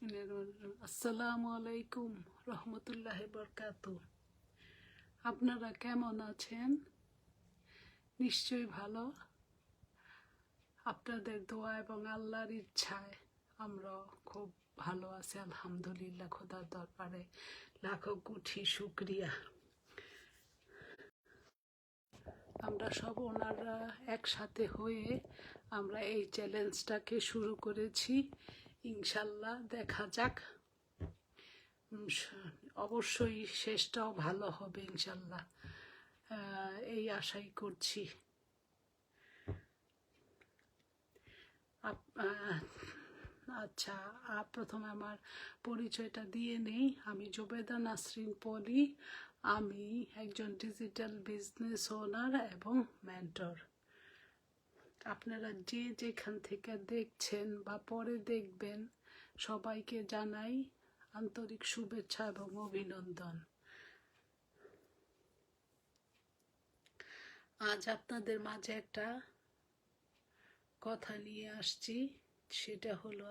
আসসালামু আলাইকুম রহমতুল্লাহ বরকাতু। আপনারা কেমন আছেন? নিশ্চয়ই ভালো। আপনাদের দোয়া এবং আল্লাহর ইচ্ছায় আমরা খুব ভালো আছি, আলহামদুলিল্লাহ। খোদার দরবারে লাখো কোটি শুকরিয়া। আমরা সব ওনারা একসাথে হয়ে আমরা এই চ্যালেঞ্জটাকে শুরু করেছি। ইনশাল্লাহ দেখা যাক, অবশ্যই শেষটাও ভালো হবে ইনশাল্লাহ, এই আশাই করছি। আচ্ছা, প্রথমে আমার পরিচয়টা দিয়ে নেই। আমি জুবেদা নাসরিন পলি। আমি একজন ডিজিটাল বিজনেস ওনার এবং মেন্টর। আপনারা যে যেখান থেকে দেখছেন বা পরে দেখবেন, সবাইকে জানাই আন্তরিক শুভেচ্ছা এবং অভিনন্দন। আজ আপনাদের মাঝে একটা কথা নিয়ে আসছি, সেটা হলো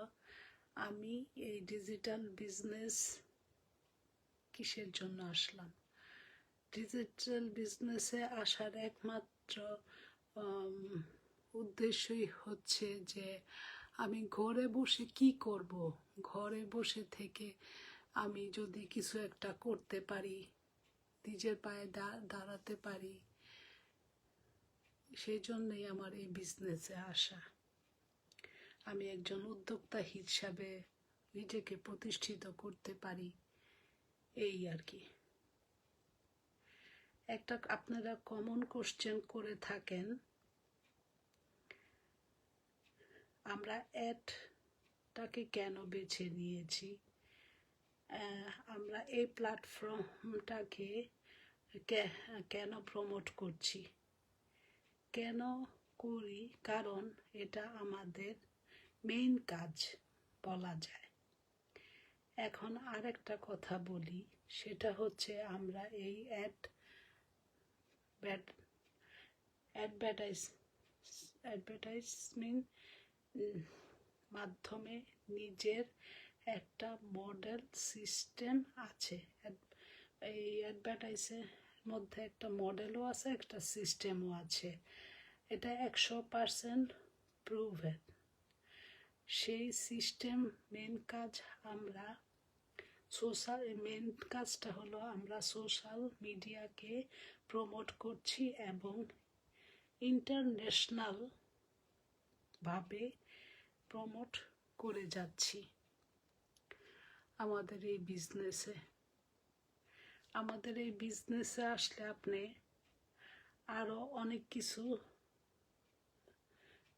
আমি এই ডিজিটাল বিজনেস কিসের জন্য আসলাম। ডিজিটাল বিজনেসে আসার একমাত্র উদ্দেশ্যই হচ্ছে যে আমি ঘরে বসে কি করব, ঘরে বসে থেকে আমি যদি কিছু একটা করতে পারি, নিজের পায়ে দাঁড়াতে পারি, সেই জন্যই আমার এই বিজনেসে আসা। আমি একজন উদ্যোক্তা হিসাবে নিজেকে প্রতিষ্ঠিত করতে পারি, এই আর কি। একটা আপনারা কমন কোশ্চেন করে থাকেন, আমরা অ্যাডটাকে কেন বেছে নিয়েছি, আমরা এই প্ল্যাটফর্মটাকে কেন প্রমোট করছি, কেন করি, কারণ এটা আমাদের মেইন কাজ বলা যায়। এখন আরেকটা কথা বলি, সেটা হচ্ছে আমরা এই অ্যাডভার্টাইজমেন্ট মাধ্যমে নিজের একটা মডেল সিস্টেম আছে। এই অ্যাডভার্টাইজের মধ্যে একটা মডেলও আছে, একটা সিস্টেমও আছে। এটা 100% প্রুভেন। সেই সিস্টেম মেন কাজটা হলো আমরা সোশ্যাল মিডিয়াকে প্রমোট করছি এবং ইন্টারন্যাশনাল ভাবে প্রমোট করে যাচ্ছি আমাদের এই বিজনেসে আসলে আপনি আরো অনেক কিছু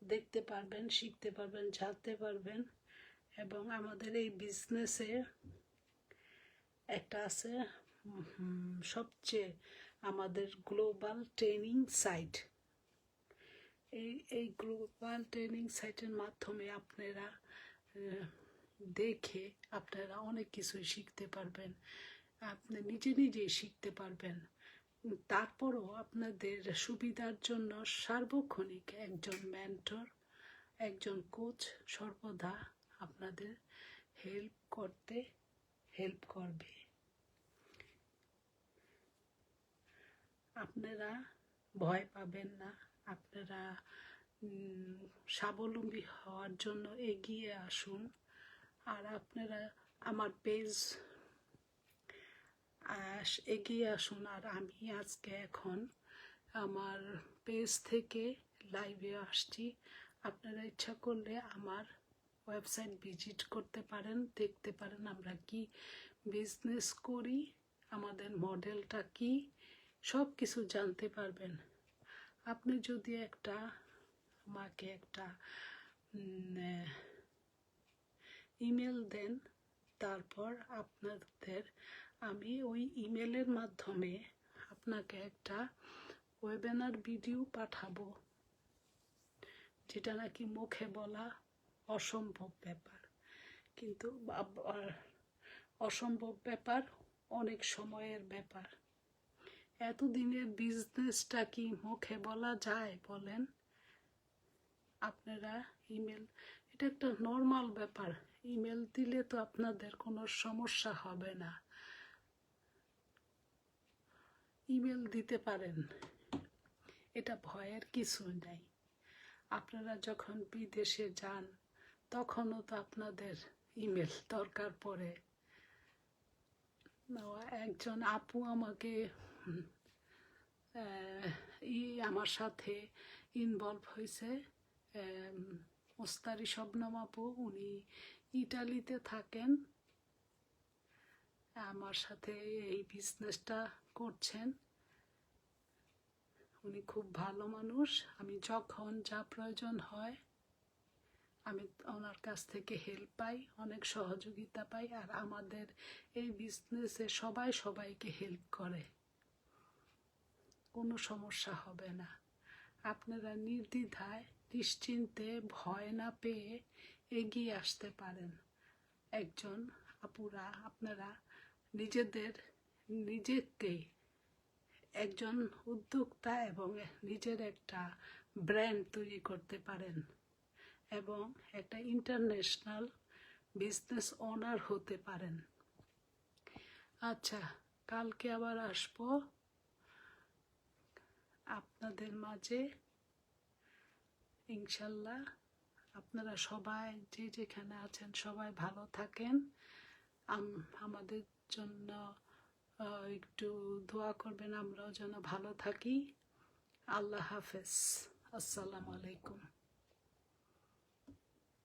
দেখতে পারবেন, শিখতে পারবেন, জানতে পারবেন। এবং আমাদের এই বিজনেসে একটা আছে সবচেয়ে আমাদের গ্লোবাল ট্রেনিং সাইট। এই গ্লোবাল ট্রেনিং সাইটের মাধ্যমে আপনারা দেখে আপনারা অনেক কিছুই শিখতে পারবেন, আপনি নিজেই শিখতে পারবেন। তারপরও আপনাদের সুবিধার জন্য সার্বক্ষণিক একজন মেন্টর, একজন কোচ সর্বদা আপনাদের হেল্প করবে। আপনারা ভয় পাবেন না, আপনারা স্বাবলম্বী হওয়ার জন্য এগিয়ে আসুন। আর আপনারা আমার এগিয়ে আসুন। আর আমি আজকে এখন আমার পেজ থেকে লাইভে আসছি। আপনারা ইচ্ছা করলে আমার ওয়েবসাইট ভিজিট করতে পারেন, দেখতে পারেন আমরা কি বিজনেস করি, আমাদের মডেলটা কি, সব কিছু জানতে পারবেন। আপনি যদি আমাকে একটা ইমেল দেন, তারপর আমি ওই ইমেলের মাধ্যমে আপনাকে একটা ওয়েবিনার ভিডিও পাঠাবো, যেটা নাকি মুখে বলা অসম্ভব ব্যাপার, কিন্তু অসম্ভব ব্যাপার অনেক সময়ের ব্যাপার। এতদিনের বিজনেসটা কি মুখে বলা যায় বলেন? আপনারা এটা একটা নর্মাল ব্যাপার। ইমেল দিলে তো আপনাদের কোনো সমস্যা হবে না, ইমেল দিতে পারেন, এটা ভয়ের কিছু নেই। আপনারা যখন বিদেশে যান তখনও তো আপনাদের ইমেল দরকার পড়ে। একজন আপু আমাকে আমার সাথে ইনভলভ হয়েছে, মোস্তারি শবনম আপু, উনি ইটালিতে থাকেন, আমার সাথে এই বিজনেসটা করছেন। উনি খুব ভালো মানুষ। আমি যখন যা প্রয়োজন হয় আমি ওনার কাছ থেকে হেল্প পাই, অনেক সহযোগিতা পাই। আর আমাদের এই বিজনেসে সবাই সবাইকে হেল্প করে, কোনো সমস্যা হবে না। আপনারা নির্দ্বিধায় নিশ্চিন্তে ভয় না পেয়ে এগিয়ে আসতে পারেন। একজন আপুরা আপনারা নিজেকে একজন উদ্যোক্তা এবং নিজের একটা ব্র্যান্ড তৈরি করতে পারেন এবং একটা ইন্টারন্যাশনাল বিজনেস ওনার হতে পারেন। আচ্ছা, কালকে আবার আসবো আপনাদের মাঝে ইনশাল্লাহ। আপনারা সবাই যে যেখানে আছেন সবাই ভালো থাকেন, আমাদের জন্য একটু দোয়া করবেন, আমরাও যেন ভালো থাকি। আল্লাহ হাফেজ, আসসালামু আলাইকুম।